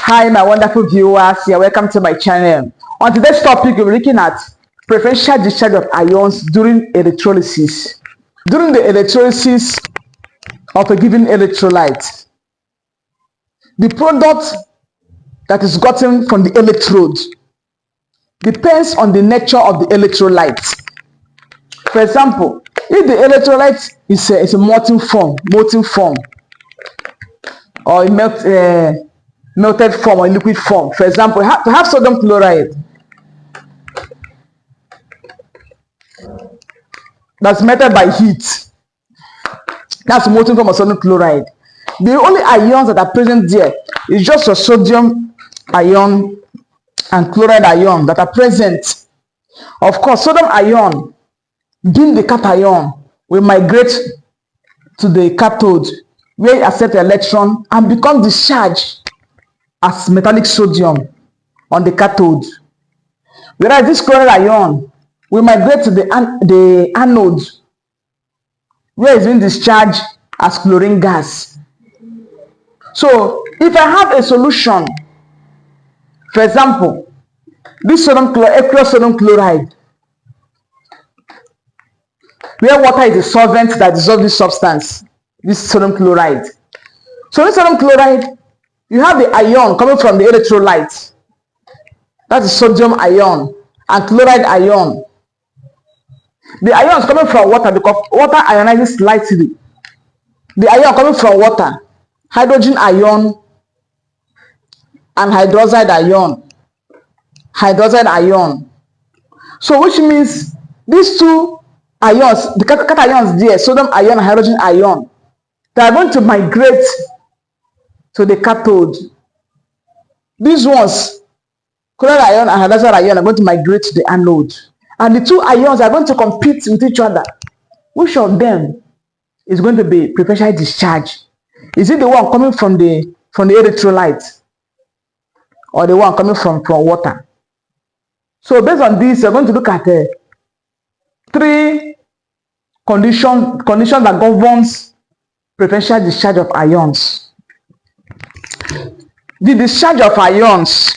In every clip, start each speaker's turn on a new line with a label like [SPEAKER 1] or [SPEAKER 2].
[SPEAKER 1] Hi, my wonderful viewers. You're welcome to my channel. On today's topic, we're looking at preferential discharge of ions during electrolysis. During the electrolysis of a given electrolyte, the product that is gotten from the electrode depends on the nature of the electrolyte. For example, if the electrolyte is a molten form, or a melted form or liquid form. For example, to have sodium chloride that's melted by heat, that's a molten form of sodium chloride. The only ions that are present there is just a sodium ion and chloride ion that are present. Of course, sodium ion, being the cation, will migrate to the cathode where it accepts the electron and become discharged as metallic sodium on the cathode. Whereas this chloride ion will migrate to the anode where it's being discharged as chlorine gas. So if I have a solution, for example, this aqueous sodium chloride, where water is a solvent that dissolves this substance, this sodium chloride. So this sodium chloride, you have the ion coming from the electrolyte. That is sodium ion and chloride ion. The ion is coming from water because water ionizes slightly. The ion coming from water, hydrogen ion and hydroxide ion. So which means these two ions, the cations there, sodium ion and hydrogen ion, they are going to migrate to the cathode. These ones, chloride ion and hydroxide ion, are going to migrate to the anode. And the two ions are going to compete with each other. Which of them is going to be preferential discharge? Is it the one coming from the electrolyte or the one coming from water? So based on this, you're going to look at three conditions that governs preferential discharge of ions. The discharge of ions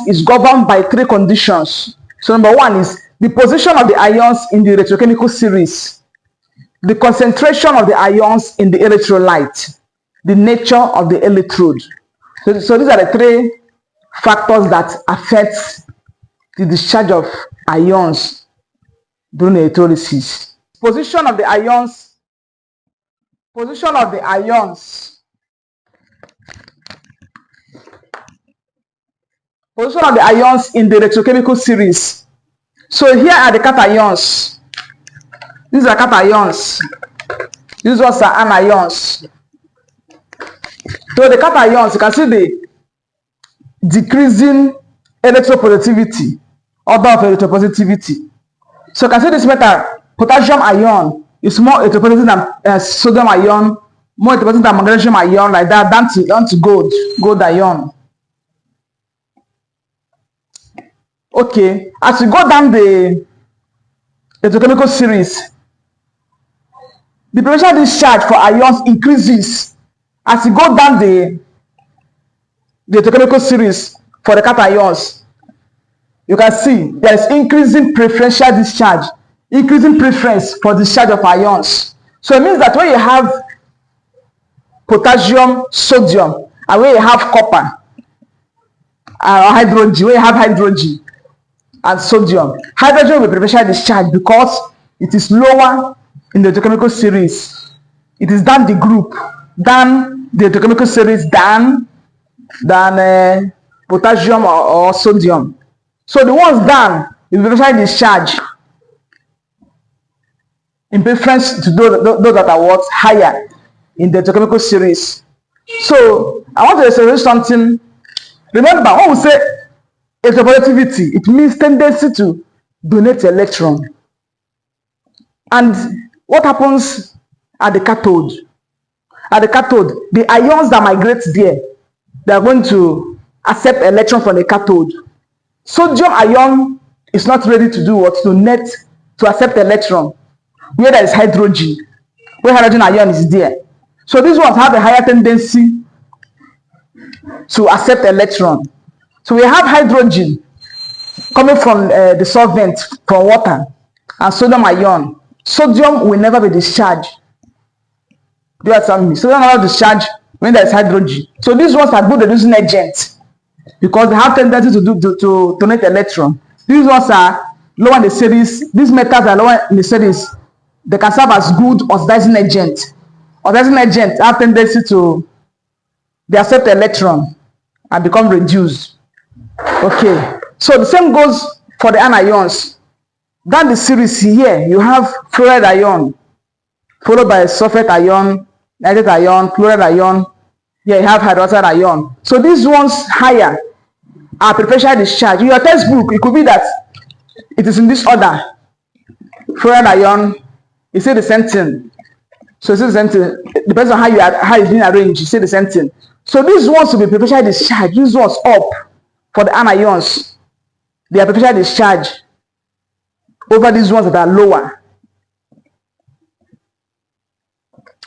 [SPEAKER 1] is governed by three conditions. So number one is the position of the ions in the electrochemical series, the concentration of the ions in the electrolyte, the nature of the electrode. So these are the three factors that affect the discharge of ions during electrolysis. Position of the ions in the electrochemical series. So here are the cations. These are cations. These ones are anions. So the cations, you can see the decreasing electropositivity, order of electropositivity. So you can see this metal, potassium ion, is more electropositive than sodium ion, more electropositive than magnesium ion, like that, down to gold ion. Okay, as you go down the electrochemical series, the preferential discharge for ions increases as you go down the electrochemical series for the cations. You can see there is increasing preferential discharge, increasing preference for discharge of ions. So it means that when you have potassium, sodium, and when you have copper, hydrogen, when you have hydrogen and sodium, hydrogen will be preferential discharge because it is lower in the electrochemical series. It is down the group, than the electrochemical series, than potassium or sodium. So the ones down is preferential discharge in preference to those that are what higher in the electrochemical series. So I want to say something. Remember, when we say electropositivity, it means tendency to donate electron. And what happens at the cathode? At the cathode, the ions that migrate there, they are going to accept electron from the cathode. Sodium ion is not ready to do what? To accept electron. Where there is hydrogen, where hydrogen ion is there. So these ones have a higher tendency to accept electron. So we have hydrogen coming from the solvent, from water, and sodium ion. Sodium will never be discharged. Do you understand me? Sodium will never discharge when there is hydrogen. So these ones are good reducing agents because they have tendency to donate electron. These ones are lower in the series. These metals are lower in the series. They can serve as good oxidizing agent. Oxidizing agents have tendency to accept electron and become reduced. Okay, so the same goes for the anions. That the series here, you have fluoride ion followed by sulfate ion, nitrate ion, chloride ion. Here you have hydroxide ion. So these ones higher are preferential discharge. In your textbook, it could be that it is in this order. Fluoride ion, you say the same thing. So it's the same thing. Depends on how it's being arranged. You say the same thing. So these ones will be preferential discharge. These ones up for the anions. They are preferential discharge over these ones that are lower.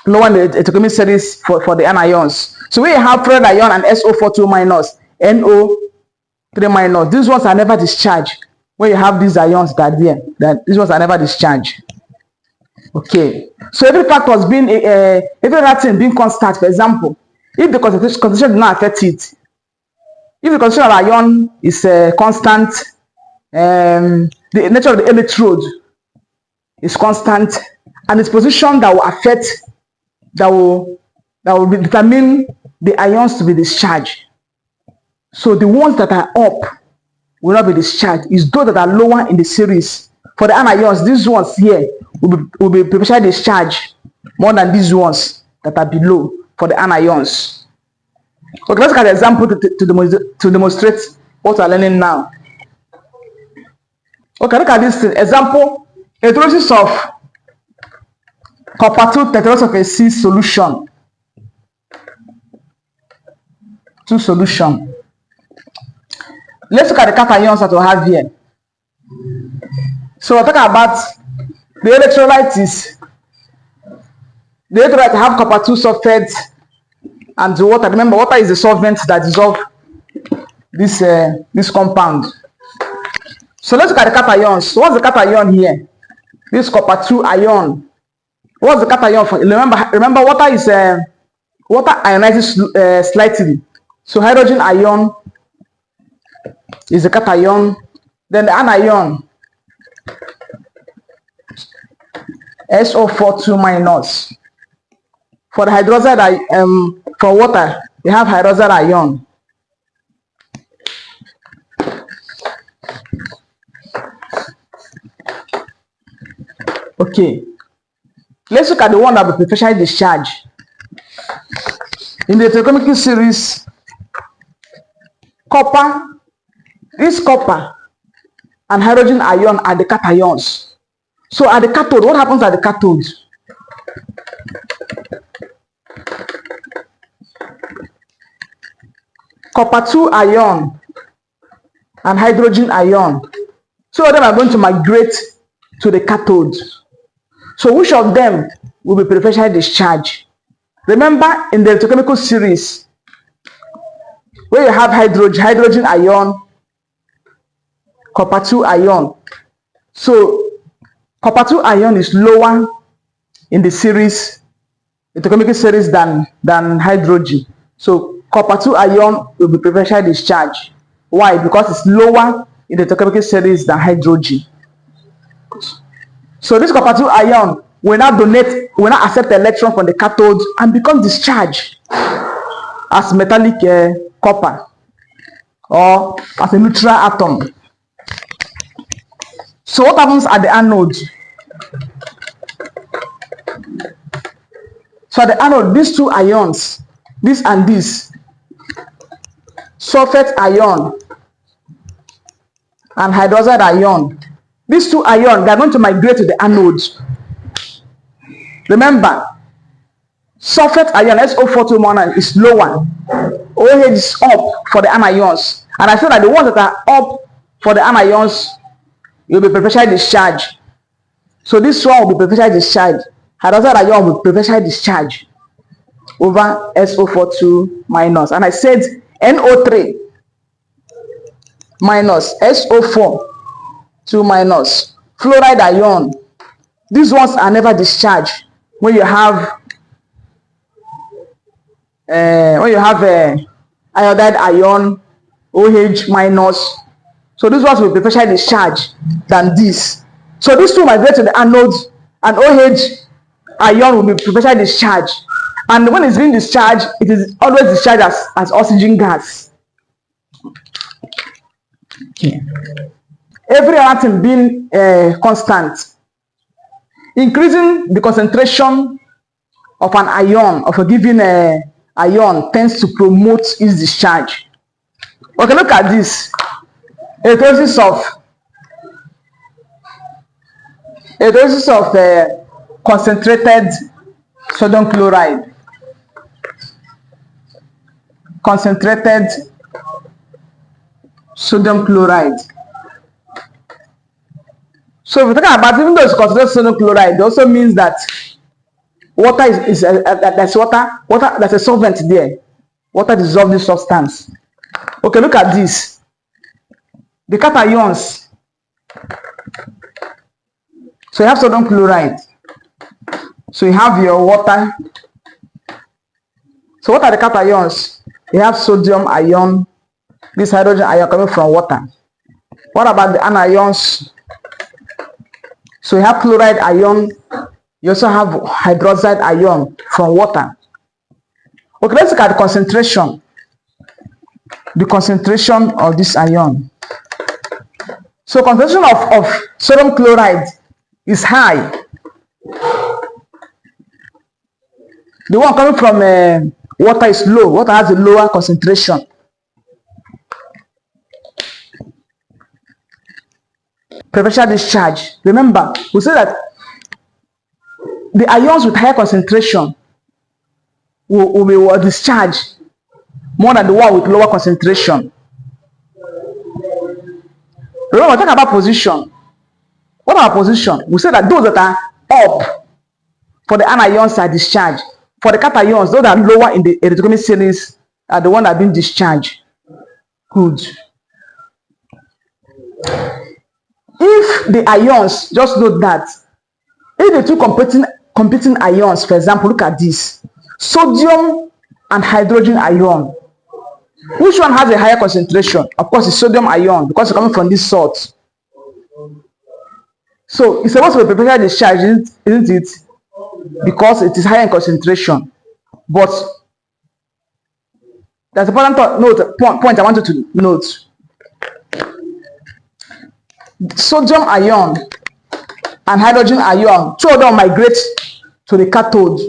[SPEAKER 1] Lower in the electrochemical series for the anions. So we have fluoride ion and SO42 minus, NO3 minus. These ones are never discharged. When you have these ions that are there, these ones are never discharged. Okay. So every factor is being every reaction being constant. For example, if the concentration does not affect it, if the concentration of ion is constant, the nature of the electrode is constant, and its position that will affect, that will determine the ions to be discharged. So the ones that are up will not be discharged. Is those that are lower in the series. For the anions, these ones here will be preferentially discharged more than these ones that are below for the anions. Okay, let's look at an example to demonstrate what we're learning now. Okay, look at this thing. Example, electrolysis of copper 2 tetrosulfate C solution. Solution. Let's look at the cations that we have here. So we're talking about the electrolytes. The electrolytes have copper 2 sulfate and the water. Remember, water is the solvent that dissolves this compound. So let's look at the cations. What's the cation here? This copper 2 ion. What's the cation for? Remember, water is water ionizes slightly. So hydrogen ion is the cation. Then the anion, SO42 minus. For the hydroxide, for water, we have hydroxide ion. Okay, let's look at the one that will be preferentially discharged. In the electrochemical series, copper, this copper and hydrogen ion are the cations. So at the cathode, what happens at the cathode? Copper 2 ion and hydrogen ion. Two of them are going to migrate to the cathode. So which of them will be preferentially discharged? Remember, in the electrochemical series, where you have hydrogen ion, copper 2 ion. So copper 2 ion is lower in the series, electrochemical series than hydrogen. So copper 2 ion will be preferentially discharged. Why? Because it's lower in the electrochemical series than hydrogen. So this copper 2 ion will not accept the electron from the cathode and become discharged as metallic copper or as a neutral atom. So what happens at the anode? So at the anode, these two ions, this and this, sulfate ion and hydroxide ion, these two ions, they are going to migrate to the anode. Remember, sulfate ion, SO42 minus, is lower. OH is up for the anions. And I said that the ones that are up for the anions will be preferentially discharged. So this one will be preferentially discharged. Hydroxide ion will be preferentially discharged. over SO4 2 minus. And I said NO3 minus SO4 2 minus. Fluoride ion. These ones are never discharged when you have iodide ion, OH minus. So these ones will be preferentially discharged than this. So these two migrate to the anode, and OH ion will be preferentially discharged. And when it's being discharged, it is always discharged as oxygen gas. Okay. Every other thing being constant. Increasing the concentration of an ion, of a given ion, tends to promote its discharge. Okay, look at this. Electrolysis of concentrated sodium chloride. Concentrated sodium chloride. So if we're talking about, even though it's concentrated sodium chloride, it also means that water is there's water there's a solvent there. Water dissolves this substance. Okay, look at this. The cations. So you have sodium chloride. So you have your water. So what are the cations? You have sodium ion. This hydrogen ion coming from water. What about the anions? So you have chloride ion. You also have hydroxide ion from water. Okay, let's look at the concentration. The concentration of this ion. So concentration of sodium chloride is high. The one coming from water is low. Water has a lower concentration. Preferential discharge. Remember, we said that the ions with higher concentration will be discharged more than the one with lower concentration. Remember, talk about position. What about position? We said that those that are up for the anions are discharged. For the cations, those that are lower in the electrochemical series are the ones that are being discharged. Good. If the ions, just note that if the two competing ions, for example, look at this, sodium and hydrogen ion, which one has a higher concentration? Of course, it's sodium ion because it's coming from this salt. So it's supposed to be preferentially discharged, isn't it? Because it is higher in concentration. But that's an important point I want you to note. Sodium ion and hydrogen ion, two of them migrate to the cathode.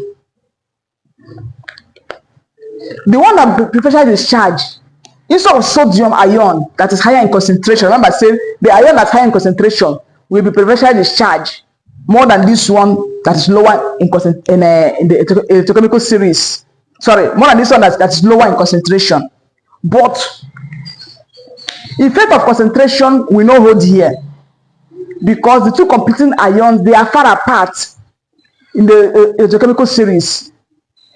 [SPEAKER 1] The one that preferentially discharged, instead of sodium ion that is higher in concentration, remember I said the ion that's higher in concentration will be preferentially discharged more than this one that is lower in the electrochemical series. Sorry, more than this one that is lower in concentration. But effect of concentration will not hold here, because the two competing ions, they are far apart in the electrochemical series.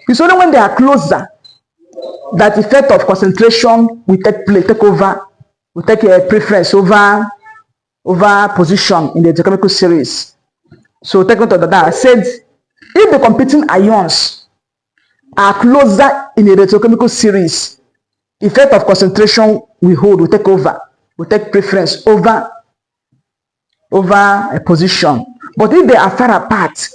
[SPEAKER 1] It's only when they are closer that effect of concentration will take over, will take a preference over position in the electrochemical series. So take note of that. I said if the competing ions are closer in the electrochemical series, effect of concentration will take over, will take preference over a position. But if they are far apart,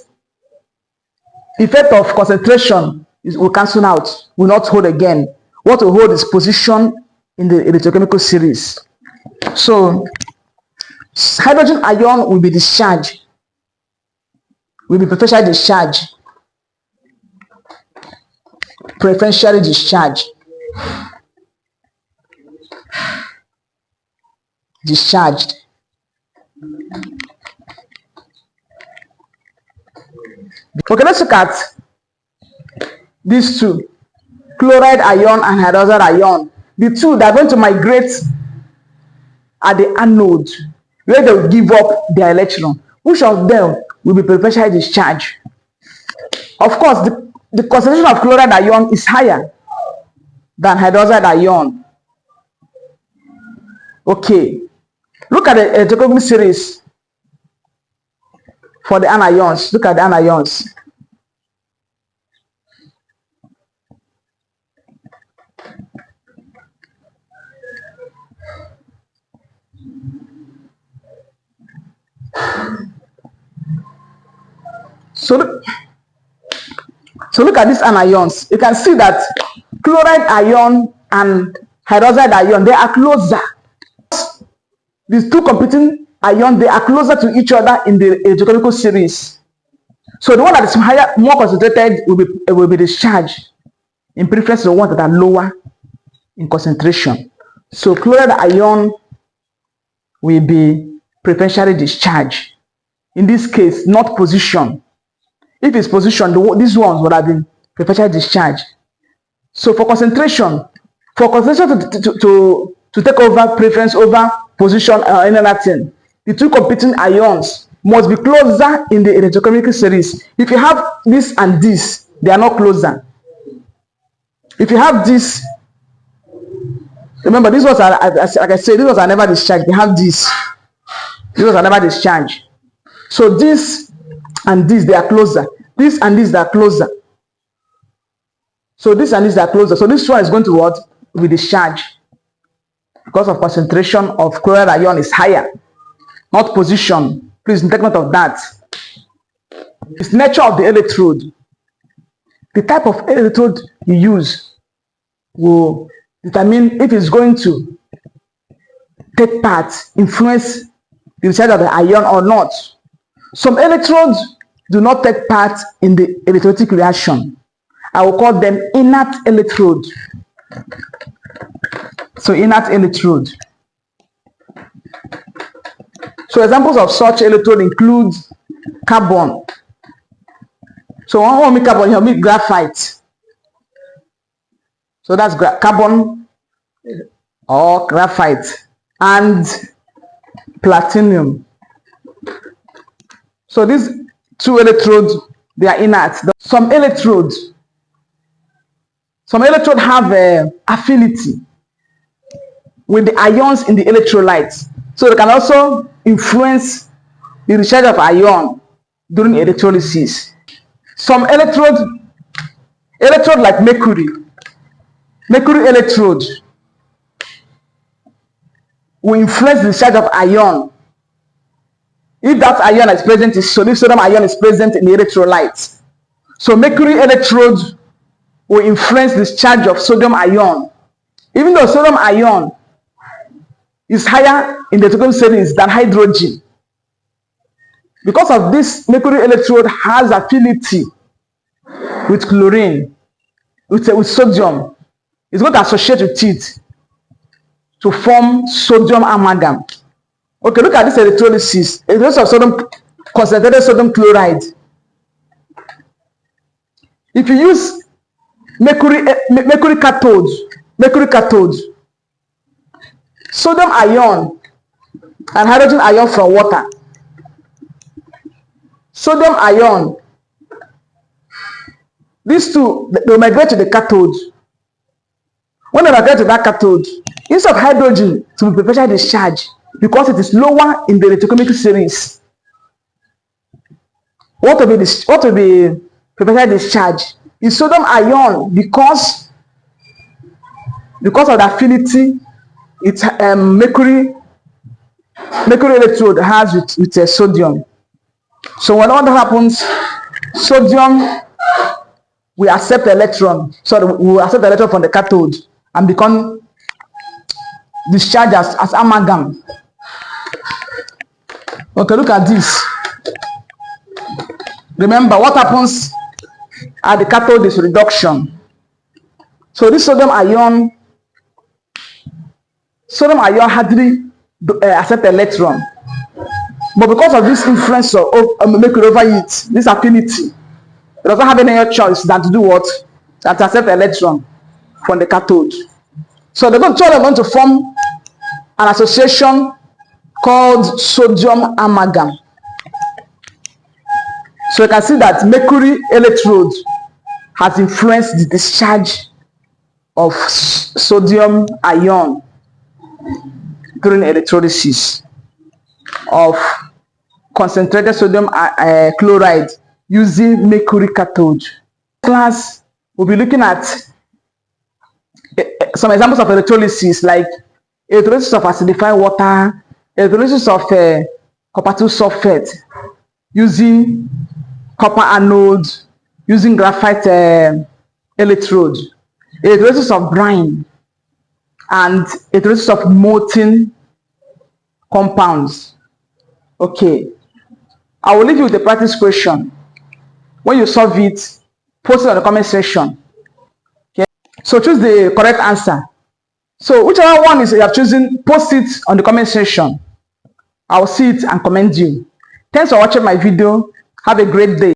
[SPEAKER 1] effect of concentration will cancel out, will not hold again. What will hold is position in the electrochemical series. So hydrogen ion will be discharged, will be preferentially discharged. Preferentially discharged. Discharged. Okay, let's look at these two, chloride ion and hydroxide ion. The two that are going to migrate at the anode, where they will give up their electron. Which of them will be preferentially discharged? Of course, the concentration of chloride ion is higher than hydroxide ion. Okay, look at the electrochemical series for the anions. Look at the anions. So look at these anions. You can see that chloride ion and hydroxide ion, they are closer. These two competing ions, they are closer to each other in the electrochemical series. So the one that is higher, more concentrated, will be discharged in preference to the ones that are lower in concentration. So chloride ion will be preferentially discharged. In this case, not position. If it's position, these ones would have been preferentially discharged. So for concentration to take over preference over position or any other thing, the two competing ions must be closer in the electrochemical series. If you have this and this, they are not closer. If you have this, remember, these ones are, like I said, these ones are never discharged. They have this. These ones are never discharged. So this and this, they are closer. This and this, they are closer. So this and this, they are closer. So this one is going to what? Be discharged. Because of concentration of chloride ion is higher. Not position. Please take note of that. It's nature of the electrode. The type of electrode you use will determine if it's going to take part, influence the discharge of the ion or not. Some electrodes do not take part in the electrolytic reaction. I will call them inert electrode. So inert electrode. So examples of such electrode include carbon. So when we make carbon, you make graphite. So that's carbon or graphite and platinum. So these two electrodes, they are inert. Some electrodes have affinity with the ions in the electrolytes. So they can also influence the discharge of ion during electrolysis. Some electrode like mercury electrode will influence the discharge of ion if that ion is present, if sodium ion is present in the electrolytes. So mercury electrode will influence the discharge of sodium ion. Even though sodium ion is higher in the electrochemical series than hydrogen, because of this, mercury electrode has affinity with chlorine, with sodium. It's going to associate with it to form sodium amalgam. Okay, look at this electrolysis. Electrolysis of sodium, concentrated sodium chloride. If you use mercury cathode, sodium ion and hydrogen ion from water. Sodium ion, these two, they will migrate to the cathode. When they migrate to that cathode, instead of hydrogen to be preferentially discharged, because it is lower in the electrochemical series, what will be preferentially discharged is sodium ion, because of the affinity it's mercury electrode has with sodium. So when all that happens, sodium will accept the electron. So we will accept the electron from the cathode and become discharged as amalgam. Okay, look at this. Remember, what happens at the cathode is reduction. So this sodium ion hardly accept the electron, but because of this influence of mercury over it, this affinity, it doesn't have any other choice than to do what? Than to accept the electron from the cathode. So they're going to form an association called sodium amalgam. So you can see that mercury electrode has influenced the discharge of sodium ion during electrolysis of concentrated sodium chloride using mercury cathode. Class, we'll be looking at some examples of electrolysis, like electrolysis of acidified water, electrolysis of copper 2 sulfate using copper anode, using graphite electrode, electrolysis of brine, and electrolysis of molten compounds. Okay, I will leave you with a practice question. When you solve it, post it on the comment section. Okay, so choose the correct answer. So whichever one is you have chosen, post it on the comment section. I will see it and commend you. Thanks for watching my video. Have a great day.